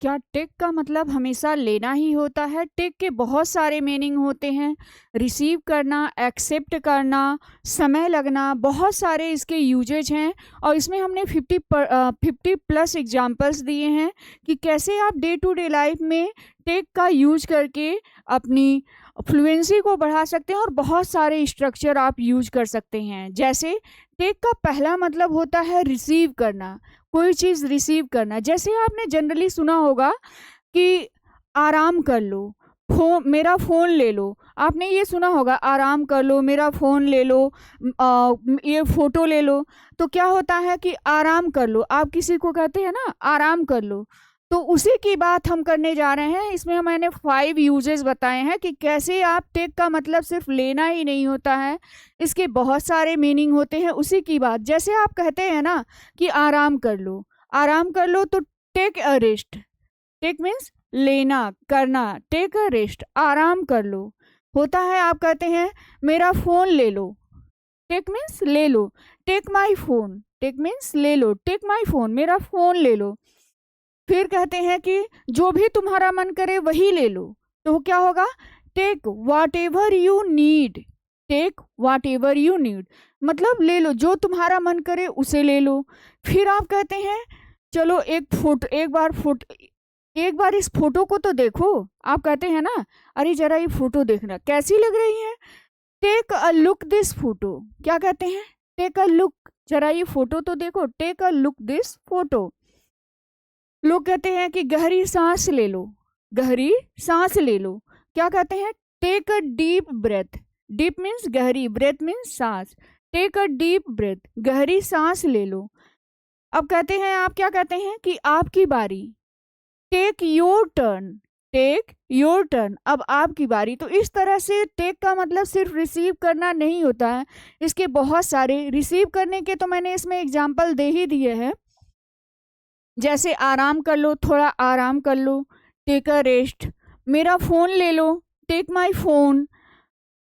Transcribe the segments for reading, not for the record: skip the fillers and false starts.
क्या टेक का मतलब हमेशा लेना ही होता है? टेक के बहुत सारे मीनिंग होते हैं। रिसीव करना, एक्सेप्ट करना, समय लगना, बहुत सारे इसके यूजेज हैं और इसमें हमने 50 प्लस एग्जांपल्स दिए हैं कि कैसे आप डे टू डे लाइफ में टेक का यूज करके अपनी फ्लुएंसी को बढ़ा सकते हैं और बहुत सारे स्ट्रक्चर आप यूज कर सकते हैं। जैसे टेक का पहला मतलब होता है रिसीव करना, कोई चीज़ रिसीव करना। जैसे आपने जनरली सुना होगा कि आराम कर लो, मेरा फ़ोन ले लो। आपने ये सुना होगा आराम कर लो, मेरा फ़ोन ले लो, ये फ़ोटो ले लो। तो क्या होता है कि आराम कर लो, आप किसी को कहते हैं ना आराम कर लो, तो उसी की बात हम करने जा रहे हैं। इसमें मैंने 5 यूजेस बताए हैं कि कैसे आप टेक का मतलब सिर्फ लेना ही नहीं होता है, इसके बहुत सारे मीनिंग होते हैं। उसी की बात, जैसे आप कहते हैं ना कि आराम कर लो तो take a rest. Take means लेना, करना, टेक अ रेस्ट, आराम कर लो। होता है आप कहते हैं मेरा फ़ोन ले लो, टेक मीन्स ले लो। Take my phone, take means ले लो, टेक माई फ़ोन, मेरा फ़ोन ले लो। फिर कहते हैं कि जो भी तुम्हारा मन करे वही ले लो, तो क्या होगा? Take whatever you need, take whatever you need, मतलब ले लो जो तुम्हारा मन करे उसे ले लो। फिर आप कहते हैं चलो एक बार इस फोटो को तो देखो। आप कहते हैं ना अरे जरा ये फोटो देखना कैसी लग रही है, take a look this photo. क्या कहते हैं? टेक अ लुक, जरा ये फोटो तो देखो, take a look this photo. लोग कहते हैं कि गहरी सांस ले लो, गहरी सांस ले लो। क्या कहते हैं? Take a deep breath, deep means गहरी, ब्रेथ मीन्स सांस। टेक अ डीप ब्रेथ, गहरी सांस ले लो। अब कहते हैं, आप क्या कहते हैं कि आपकी बारी, take your turn, take your turn, अब आपकी बारी। तो इस तरह से टेक का मतलब सिर्फ रिसीव करना नहीं होता है, इसके बहुत सारे रिसीव करने के तो मैंने इसमें एग्जाम्पल दे ही दिए हैं। जैसे आराम कर लो, थोड़ा आराम कर लो, टेक अ रेस्ट, मेरा फ़ोन ले लो, टेक माई फ़ोन,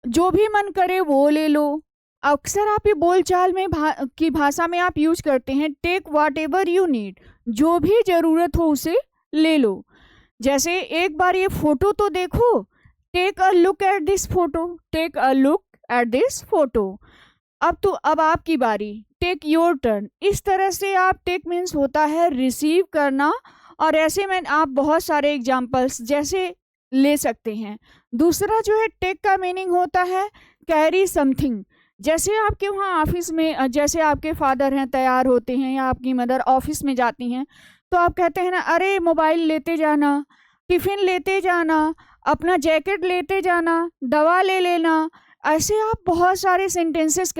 जो भी मन करे वो ले लो। अक्सर आप ये बोलचाल में की भाषा में आप यूज करते हैं take whatever you need, जो भी ज़रूरत हो उसे ले लो। जैसे एक बार ये फ़ोटो तो देखो, take a look at this photo, take a look at this photo. अब आपकी बारी, टेक योर टर्न। इस तरह से आप टेक मीन्स होता है रिसीव करना, और ऐसे में आप बहुत सारे एग्जांपल्स जैसे ले सकते हैं। दूसरा जो है टेक का मीनिंग होता है कैरी समथिंग। जैसे आपके वहाँ ऑफिस में जैसे आपके फादर हैं तैयार होते हैं या आपकी मदर ऑफिस में जाती हैं, तो आप कहते हैं ना अरे मोबाइल लेते जाना, टिफ़िन लेते जाना, अपना जैकेट लेते जाना, दवा ले लेना। ऐसे आप बहुत सारे सेंटेंसेस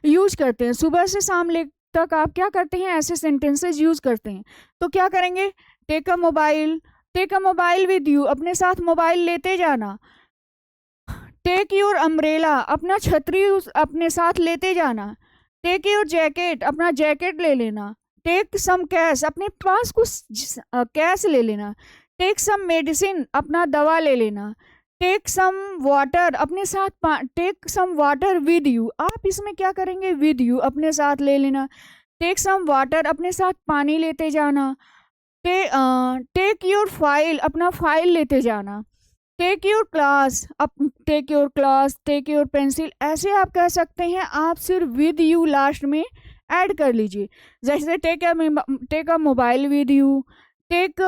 यूज करते हैं। सुबह से शाम ले तक आप क्या करते हैं, ऐसे सेंटेंसेस यूज करते हैं। तो क्या करेंगे? Take a mobile, take a mobile with you, अपने साथ मोबाइल लेते जाना। टेक योर अम्ब्रेला, अपना छतरी अपने साथ लेते जाना। टेक योर जैकेट, अपना जैकेट ले लेना। टेक सम कैश, अपने पास कुछ कैश ले लेना। टेक सम मेडिसिन, अपना दवा ले लेना। टेक सम वाटर, अपने साथ take some water with you, आप इसमें क्या करेंगे? विद यू, अपने साथ ले लेना। टेक सम वाटर, अपने साथ पानी लेते जाना। टेक योर फाइल, अपना फाइल लेते जाना। Take your class, up take your class, take your pencil. ऐसे आप कह सकते हैं, आप सिर्फ विद यू लास्ट में ऐड कर लीजिए। जैसे take a mobile with you, take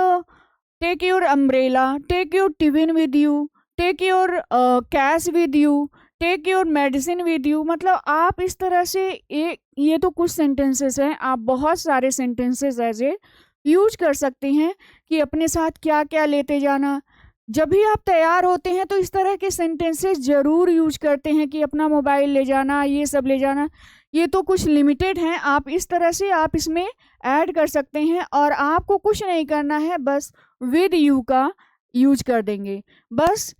take your umbrella, take your tiffin with you, take your cash with you, take your medicine with you. मतलब आप इस तरह से ये तो कुछ सेंटेंसेस हैं, आप बहुत सारे सेंटेंसेस ऐसे यूज कर सकते हैं कि अपने साथ क्या क्या लेते जाना। जब भी आप तैयार होते हैं तो इस तरह के सेंटेंसेस ज़रूर यूज करते हैं कि अपना मोबाइल ले जाना, ये सब ले जाना। ये तो कुछ लिमिटेड हैं, आप इस तरह से आप इसमें ऐड कर सकते हैं और आपको कुछ नहीं करना है, बस विद यू का यूज कर देंगे। बस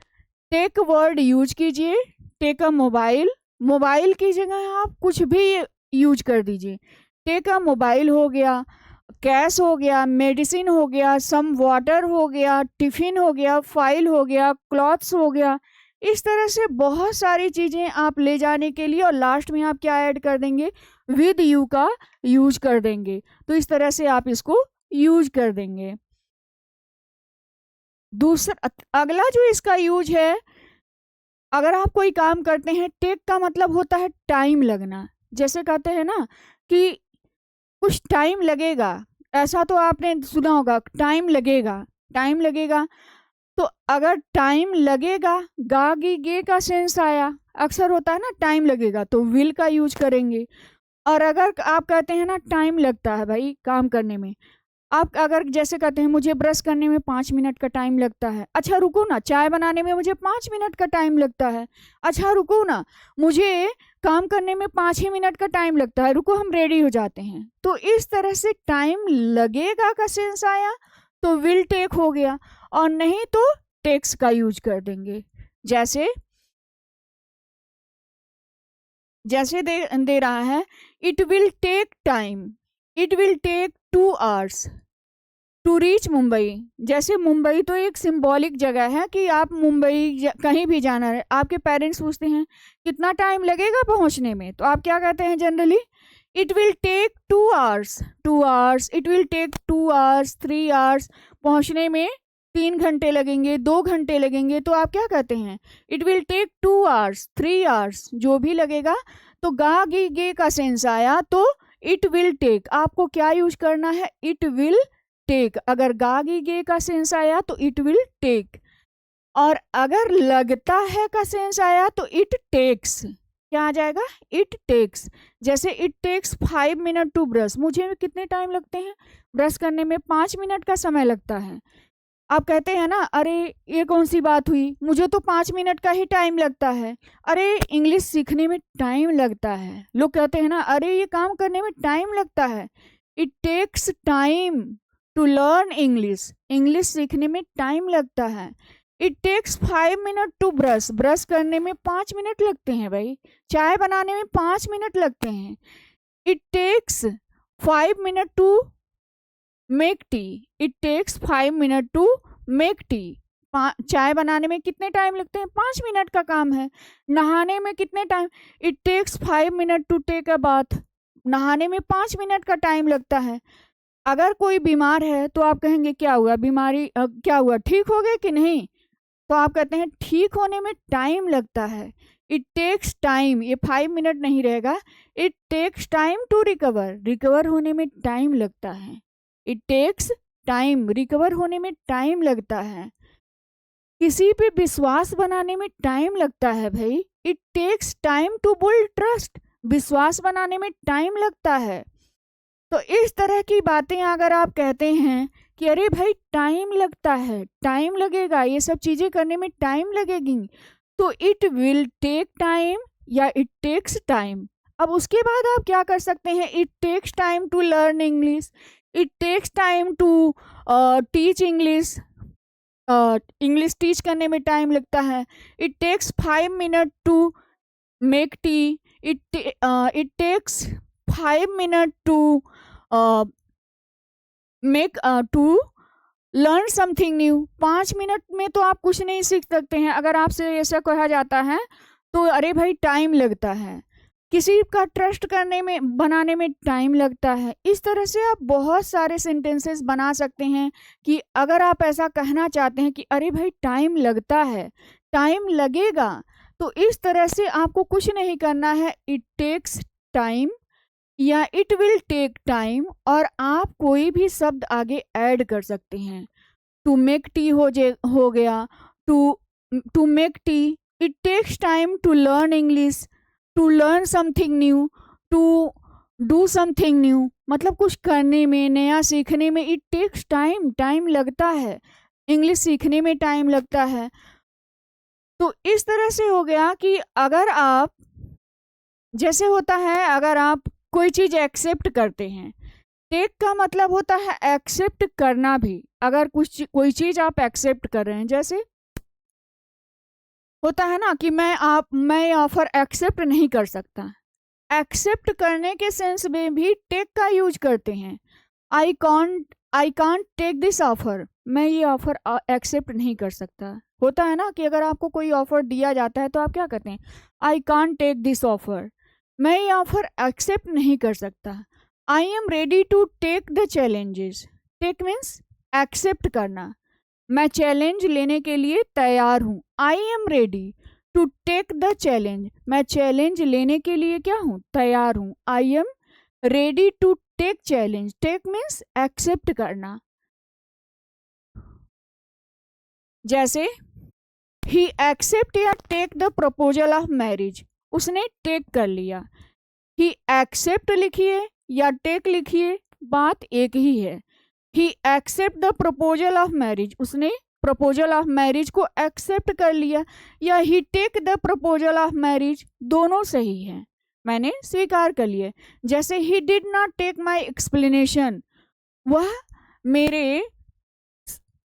टेक वर्ड यूज कीजिए, टेक अ मोबाइल, मोबाइल की जगह आप कुछ भी यूज कर दीजिए। टेक अ मोबाइल हो गया, कैश हो गया, मेडिसिन हो गया, सम वाटर हो गया, टिफ़िन हो गया, फाइल हो गया, क्लॉथ्स हो गया। इस तरह से बहुत सारी चीज़ें आप ले जाने के लिए, और लास्ट में आप क्या ऐड कर देंगे? विद यू का यूज कर देंगे। तो इस तरह से आप इसको यूज कर देंगे। दूसरा अगला जो इसका यूज है, अगर आप कोई काम करते हैं, टेक का मतलब होता है टाइम लगना। जैसे कहते हैं ना कि कुछ टाइम लगेगा, ऐसा तो आपने सुना होगा, टाइम लगेगा, टाइम लगेगा। तो अगर टाइम लगेगा, गा गी गे का सेंस आया, अक्सर होता है ना टाइम लगेगा, तो विल का यूज करेंगे। और अगर आप कहते हैं ना टाइम लगता है भाई काम करने में, आप अगर जैसे कहते हैं मुझे ब्रश करने में 5 मिनट का टाइम लगता है, अच्छा रुको ना, चाय बनाने में मुझे 5 मिनट का टाइम लगता है, अच्छा रुको ना, मुझे काम करने में 5 ही मिनट का टाइम लगता है, रुको हम रेडी हो जाते हैं। तो इस तरह से टाइम लगेगा का सेंस आया तो विल टेक हो गया, और नहीं तो टेक्स का यूज कर देंगे। जैसे जैसे दे रहा है, it will take time, it will take 2 hours to reach Mumbai. जैसे मुंबई तो एक सिंबॉलिक जगह है कि आप मुंबई कहीं भी जाना है, आपके पेरेंट्स पूछते हैं कितना टाइम लगेगा पहुंचने में, तो आप क्या कहते हैं generally, it will take 2 hours, 2 hours, it will take 2 hours, 3 hours, पहुंचने में 3 घंटे लगेंगे, 2 घंटे लगेंगे, तो आप क्या कहते हैं, it will take 2 hours, 3 hours, जो भी लगेगा। तो गा गी गे का सेंस आया तो इट विल टेक, आपको क्या यूज करना है, इट विल टेक। अगर गा गी गे का सेंस आया तो इट विल टेक, और अगर लगता है का सेंस आया तो इट टेक्स। क्या आ जाएगा, इट टेक्स। जैसे it takes 5 minute to brush, मुझे कितने टाइम लगते हैं ब्रश करने में, 5 मिनट का समय लगता है। आप कहते हैं ना, अरे ये कौन सी बात हुई, मुझे तो 5 मिनट का ही टाइम लगता है। अरे इंग्लिश सीखने में टाइम लगता है, लोग कहते हैं ना, अरे ये काम करने में टाइम लगता है। It takes time to learn English, English सीखने में टाइम लगता है। It takes 5 minute to brush, brush करने में 5 मिनट लगते हैं भाई, चाय बनाने में 5 मिनट लगते हैं। It takes 5 minute to make tea, it takes 5 minute to make tea, चाय बनाने में कितने टाइम लगते हैं, 5 मिनट का काम है। नहाने में कितने time, it takes 5 minute to take a bath, नहाने में 5 मिनट का टाइम लगता है। अगर कोई बीमार है तो आप कहेंगे क्या हुआ, बीमारी क्या हुआ, ठीक हो गए कि नहीं, तो आप कहते हैं ठीक होने में टाइम लगता है। इट टेक्स टाइम, ये 5 मिनट नहीं रहेगा, it takes time to recover, recover होने में टाइम लगता है। इट टेक्स टाइम, रिकवर होने में टाइम लगता है। किसी पे विश्वास बनाने में टाइम लगता है भाई, it takes time to build trust, विश्वास बनाने में टाइम लगता है। तो इस तरह की बातें अगर आप कहते हैं कि अरे भाई टाइम लगता है, टाइम लगेगा, ये सब चीज़ें करने में टाइम लगेगी, तो इट विल टेक टाइम या इट टेक्स टाइम। अब उसके बाद आप क्या कर सकते हैं, it takes time to learn English, it takes time to teach English, English teach करने में टाइम लगता है। It takes 5 minute to make tea, it takes 5 minute to make to learn something new. 5 minute में तो आप कुछ नहीं सीख सकते हैं। अगर आपसे ऐसा कहा जाता है तो अरे भाई टाइम लगता है, किसी का ट्रस्ट करने में बनाने में टाइम लगता है। इस तरह से आप बहुत सारे सेंटेंसेस बना सकते हैं कि अगर आप ऐसा कहना चाहते हैं कि अरे भाई टाइम लगता है, टाइम लगेगा, तो इस तरह से आपको कुछ नहीं करना है, इट टेक्स टाइम या इट विल टेक टाइम, और आप कोई भी शब्द आगे ऐड कर सकते हैं। टू मेक टी हो गया, to make tea, it takes time to learn English, to learn something new, to do something new, मतलब कुछ करने में, नया सीखने में इट टेक्स टाइम, टाइम लगता है, इंग्लिश सीखने में टाइम लगता है। तो इस तरह से हो गया कि अगर आप, जैसे होता है अगर आप कोई चीज़ एक्सेप्ट करते हैं, टेक का मतलब होता है एक्सेप्ट करना भी। अगर कोई चीज़ आप एक्सेप्ट कर रहे हैं, जैसे होता है ना कि मैं ऑफर एक्सेप्ट नहीं कर सकता, एक्सेप्ट करने के सेंस में भी टेक का यूज करते हैं। I can't take this offer, मैं ये ऑफर एक्सेप्ट नहीं कर सकता। होता है ना कि अगर आपको कोई ऑफर दिया जाता है तो आप क्या कहते हैं, I can't take this offer, मैं ये ऑफर एक्सेप्ट नहीं कर सकता। I am ready to take the challenges, take means accept करना। मैं चैलेंज लेने के लिए तैयार हूँ। I am ready to take the challenge. मैं चैलेंज लेने के लिए क्या हूँ? तैयार हूँ। I am ready to take challenge. Take means accept करना। जैसे ही एक्सेप्ट या take the proposal of marriage, उसने टेक कर लिया। ही एक्सेप्ट लिखिए या टेक लिखिए, बात एक ही है। He accept the proposal of marriage, उसने प्रपोजल ऑफ मैरिज को एक्सेप्ट कर लिया, या he take the proposal of marriage, दोनों सही है, मैंने स्वीकार कर लिया। जैसे he did not take my explanation, वह मेरे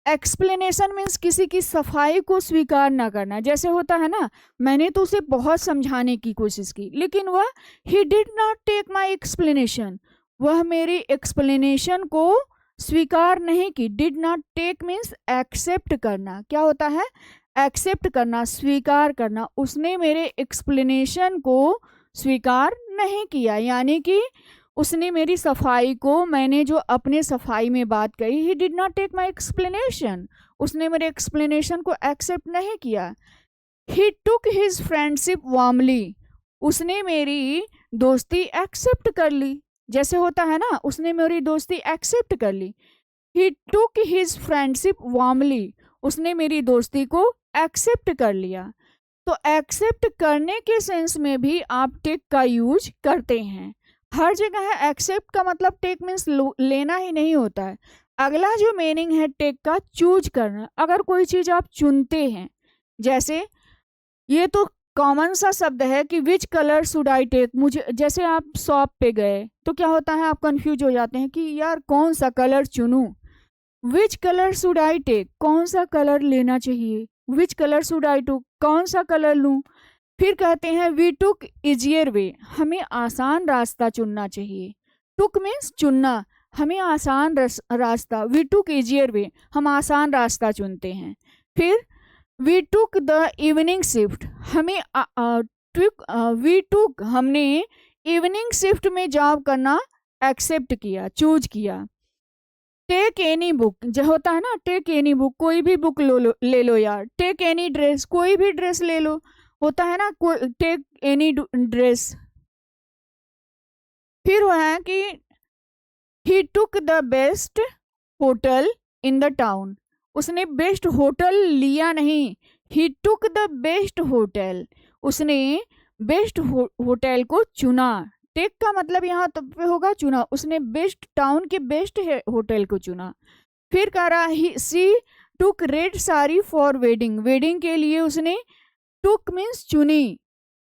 एक्सप्लेनेशन मीन्स किसी की सफाई को स्वीकार ना करना। जैसे होता है ना, मैंने तो उसे बहुत समझाने की कोशिश की, लेकिन वह he did not take my explanation, वह मेरी एक्सप्लेनेशन को स्वीकार नहीं की। Did not take means accept करना। क्या होता है? एक्सेप्ट करना, स्वीकार करना। उसने मेरे एक्सप्लेनेशन को स्वीकार नहीं किया, यानी कि उसने मेरी सफाई को, मैंने जो अपने सफाई में बात कही, he did not take my explanation, उसने मेरे एक्सप्लेनेशन को एक्सेप्ट नहीं किया। He took his friendship warmly, उसने मेरी दोस्ती एक्सेप्ट कर ली। जैसे होता है ना, उसने मेरी दोस्ती एक्सेप्ट कर ली। ही टुक हिज फ्रेंडशिप वार्मली, उसने मेरी दोस्ती को एक्सेप्ट कर लिया। तो एक्सेप्ट करने के सेंस में भी आप टेक का यूज करते हैं। हर जगह है एक्सेप्ट का मतलब टेक मीन्स लेना ही नहीं होता है। अगला जो मीनिंग है टेक का, चूज करना। अगर कोई चीज़ आप चुनते हैं, जैसे ये तो कॉमन सा शब्द है कि which colour should I take. मुझे, जैसे आप शॉप पे गए तो क्या होता है, आप कंफ्यूज हो जाते हैं कि यार कौन सा कलर चुनूं। Which colour should I take, कौन सा कलर लेना चाहिए। Which colour should I to, कौन सा कलर लूं। फिर कहते हैं वी टुक इजियर वे, हमें आसान रास्ता चुनना चाहिए। टुक मीन्स चुनना, हमें आसान रास्ता। वी टुक इजियर वे, हम आसान रास्ता चुनते हैं। फिर we took the evening shift, हमें वी टुक, हमने इवनिंग शिफ्ट में जॉब करना एक्सेप्ट किया, चूज किया। टेक एनी बुक, जो होता है ना, टेक एनी बुक, कोई भी बुक ले लो यार। टेक एनी ड्रेस, कोई भी ड्रेस ले लो, होता है ना, टेक एनी ड्रेस। फिर वह है कि he took the best hotel in the town, उसने बेस्ट होटल लिया नहीं। He took the best hotel, उसने बेस्ट होटल को चुना। टेक का मतलब यहाँ तो पे होगा चुना, उसने बेस्ट टाउन के बेस्ट होटल को चुना। फिर कह रहा he she took red sari for wedding, wedding के लिए उसने, टुक मीन्स चुनी,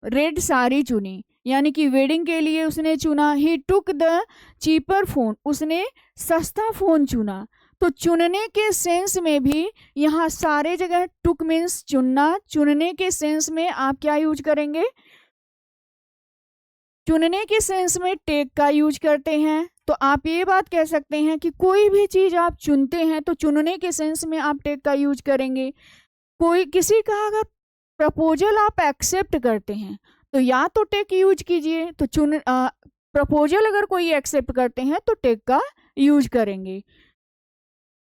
रेड साड़ी चुनी, यानी कि वेडिंग के लिए उसने चुना। He took the cheaper phone, उसने सस्ता फोन चुना। तो चुनने के सेंस में भी यहाँ सारे जगह टुक मीन्स चुनना। चुनने के सेंस में आप क्या यूज करेंगे? चुनने के सेंस में टेक का यूज करते हैं। तो आप ये बात कह सकते हैं कि कोई भी चीज़ आप चुनते हैं तो चुनने के सेंस में आप टेक का यूज करेंगे। कोई किसी का अगर प्रपोजल आप एक्सेप्ट करते हैं तो या तो टेक यूज कीजिए, तो प्रपोजल अगर कोई एक्सेप्ट करते हैं तो टेक का यूज करेंगे।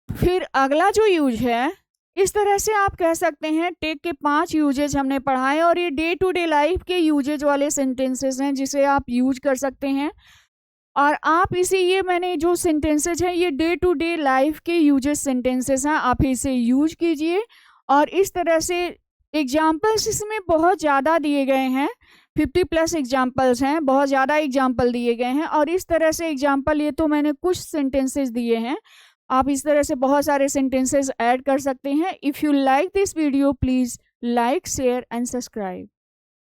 फिर अगला जो यूज है, इस तरह से आप कह सकते हैं टेक के 5 यूजेज हमने पढ़ाए, और ये डे टू डे लाइफ के यूजेज वाले सेंटेंसेस हैं जिसे आप यूज कर सकते हैं। और आप इसे, ये मैंने जो सेंटेंसेज हैं ये डे टू डे लाइफ के यूजेज सेंटेंसेस हैं, आप इसे यूज कीजिए। और इस तरह से एग्जाम्पल्स इसमें बहुत ज़्यादा दिए गए हैं, 50+ एग्जाम्पल्स हैं, बहुत ज़्यादा एग्जाम्पल दिए गए हैं। और इस तरह से एग्जाम्पल, ये तो मैंने कुछ सेंटेंसेस दिए हैं, आप इस तरह से बहुत सारे सेंटेंसेस ऐड कर सकते हैं। If you like this video please like, share and subscribe.